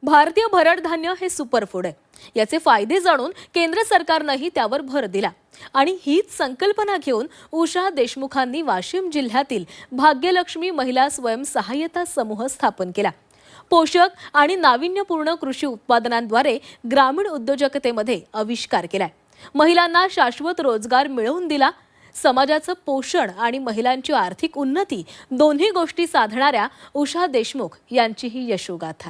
भारतीय भरड धान्य हे सुपरफूड आहे. याचे फायदे जाणून केंद्र सरकारनंही त्यावर भर दिला आणि हीच संकल्पना घेऊन उषा देशमुखांनी वाशिम जिल्ह्यातील भाग्यलक्ष्मी महिला स्वयंसहाय्यता समूह स्थापन केला. पोषक आणि नाविन्यपूर्ण कृषी उत्पादनांद्वारे ग्रामीण उद्योजकतेमध्ये आविष्कार केलाय. महिलांना शाश्वत रोजगार मिळवून दिला. समाजाचं पोषण आणि महिलांची आर्थिक उन्नती दोन्ही गोष्टी साधणाऱ्या उषा देशमुख यांची ही यशोगाथा.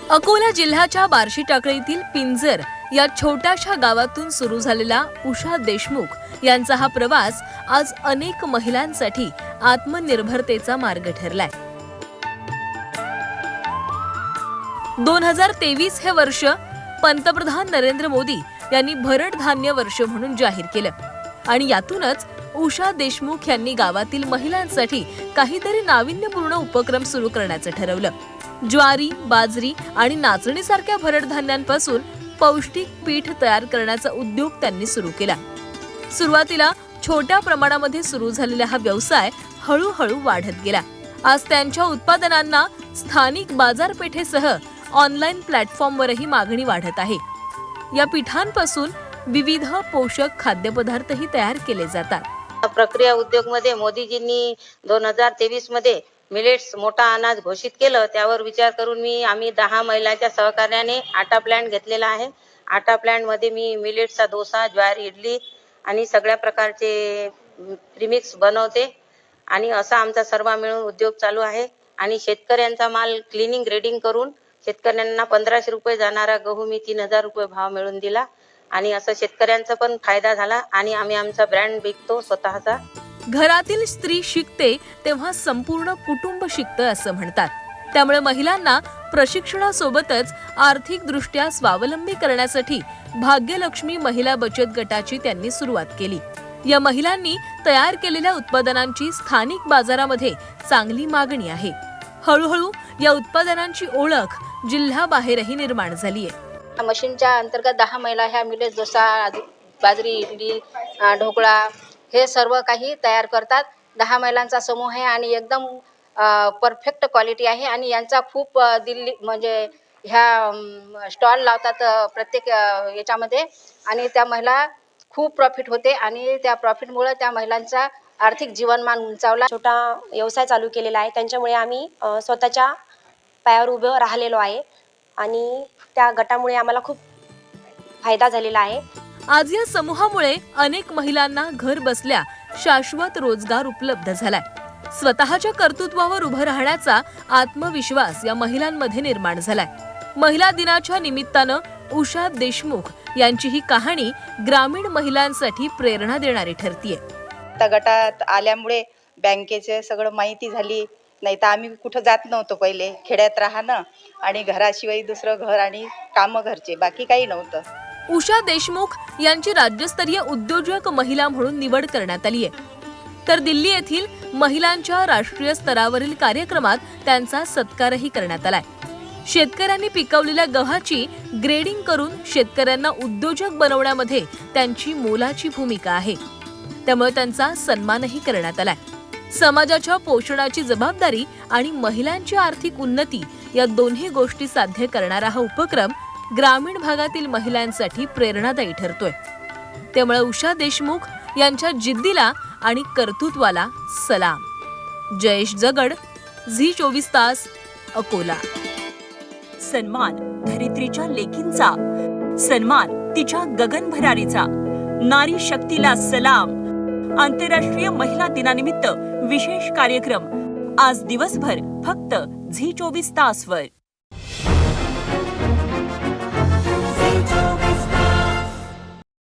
अकोला जिल्ह्याच्या बार्शी टाकळीतील पिंजर या छोट्याशा गावातून सुरू झालेला उषा देशमुख यांचा हा प्रवास आज अनेक महिलांसाठी आत्मनिर्भरतेचा मार्ग ठरलाय. 2023 हे वर्ष पंतप्रधान नरेंद्र मोदी यांनी भरड धान्य वर्ष म्हणून जाहीर केलं आणि यातूनच उषा देशमुख यांनी गावातील महिलांसाठी काहीतरी नाविन्यपूर्ण उपक्रम सुरू करण्याचं ठरवलं. ज्वारी, बाजरी आणि नाचणीसारख्या भरड धान्यांपासून पौष्टिक पीठ तयार करण्याचा उद्योग त्यांनी सुरू केला. सुरुवातीला छोट्या प्रमाणामध्ये सुरू झालेला हा व्यवसाय हळूहळू वाढत गेला. आज त्यांच्या उत्पादनांना स्थानिक बाजारपेठेसह ऑनलाईन प्लॅटफॉर्मवरही मागणी वाढत आहे. या पिठांपासून विविध पोषक खाद्यपदार्थही तयार केले जातात. प्रक्रिया उद्योग मध्ये मोदीजींनी 2023 मध्ये मिलेट्स मोठा अनाज घोषित केलं. त्यावर विचार करून आम्ही 10 महिलांच्या सहकार्याने आटा प्लांट घेतलेला आहे. आटा प्लांट मध्ये मी मिलेट्सचा डोसा, ज्वारी, इडली आणि सगळ्या प्रकारचे प्रीमिक्स बनवते आणि असा आमचा सर्व मिळून उद्योग चालू आहे. आणि शेतकऱ्यांचा माल क्लिनिंग ग्रेडिंग करून शेतकऱ्यांना 1500 रुपये जाणारा गहू मी 3000 रुपये भाव मिळून दिला आणि असं शेतकऱ्यांचा पण फायदा झाला आणि आम्ही आमचा ब्रँड विकतो स्वतःचा. घरातील स्त्री शिकते तेव्हा संपूर्ण कुटुंब शिकतं असं म्हणतात. त्यामुळे महिलांना प्रशिक्षणासोबतच आर्थिक दृष्ट्या स्वावलंबी करण्यासाठी भाग्यलक्ष्मी महिला बचत गटाची त्यांनी सुरुवात केली. या महिलांनी तयार केलेल्या उत्पादनांची स्थानिक बाजारामध्ये चांगली मागणी आहे. हळूहळू या उत्पादनांची ओळख जिल्ह्याबाहेरही निर्माण झाली आहे. मशीनच्या अंतर्गत 10 महिला ह्या मिलेट्स डोसा, बाजरी, इडली, ढोकळा हे सर्व काही तयार करतात. 10 महिलांचा समूह आहे आणि एकदम परफेक्ट क्वालिटी आहे आणि यांचा खूप दिल्ली म्हणजे ह्या स्टॉल लावतात प्रत्येक याच्यामध्ये आणि त्या महिला खूप प्रॉफिट होते आणि त्या प्रॉफिटमुळे त्या महिलांचा आर्थिक जीवनमान उंचावला. छोटा व्यवसाय चालू केलेला आहे. त्यांच्यामुळे आम्ही स्वतःच्या पायावर उभं राहिलेलो आहे आणि त्या गटामुळे आम्हाला खूप फायदा झालेला आहे. आज या समूहामुळे अनेक महिलांना घर बसल्या शाश्वत रोजगार उपलब्ध झालाय. स्वतःच्या कर्तृत्वावर उभं राहण्याचा आत्मविश्वास या महिलांमध्ये निर्माण झालाय. महिला दिनाच्या निमित्तानं उषा देशमुख यांची ही कहाणी ग्रामीण महिलांसाठी प्रेरणा देणारी ठरतीये. त्या गटात आल्यामुळे बँकेचे सगळं माहिती झाली. नाही तर आम्ही कुठं जात नव्हतो. पहिले खेड्यात राहणं आणि घराशिवाय दुसरं घर आणि कामं घरचे, बाकी काही नव्हतं. उषा देशमुख यांची राज्यस्तरीय उद्योजक महिला म्हणून निवड करण्यात आली आहे. तर दिल्ली येथील महिलांच्या राष्ट्रीय स्तरावरील कार्यक्रमात त्यांचा सत्कारही करण्यात आलाय. शेतकऱ्यांनी पिकवलेल्या गव्हाची ग्रेडिंग करून शेतकऱ्यांना उद्योजक बनवण्यामध्ये त्यांची मोलाची भूमिका आहे. त्यामुळे त्यांचा सन्मानही करण्यात आलाय. समाजाच्या पोषणाची जबाबदारी आणि महिलांची आर्थिक उन्नती या दोन्ही गोष्टी साध्य करणारा हा उपक्रम ग्रामीण भागातील महिलांसाठी प्रेरणादायी ठरतोय. त्यामुळे उषा देशमुख यांच्या जिद्दीला आणि कर्तृत्वाला सलाम. जयेश जगड, झी24 तास, अकोला. सन्मान धरित्रीच्या लेकींचा, सन्मान तिच्या गगनभरारीचा. नारी शक्तीला सलाम. आंतरराष्ट्रीय महिला दिनानिमित्त विशेष कार्यक्रम आज दिवसभर फक्त झी24 तासवर.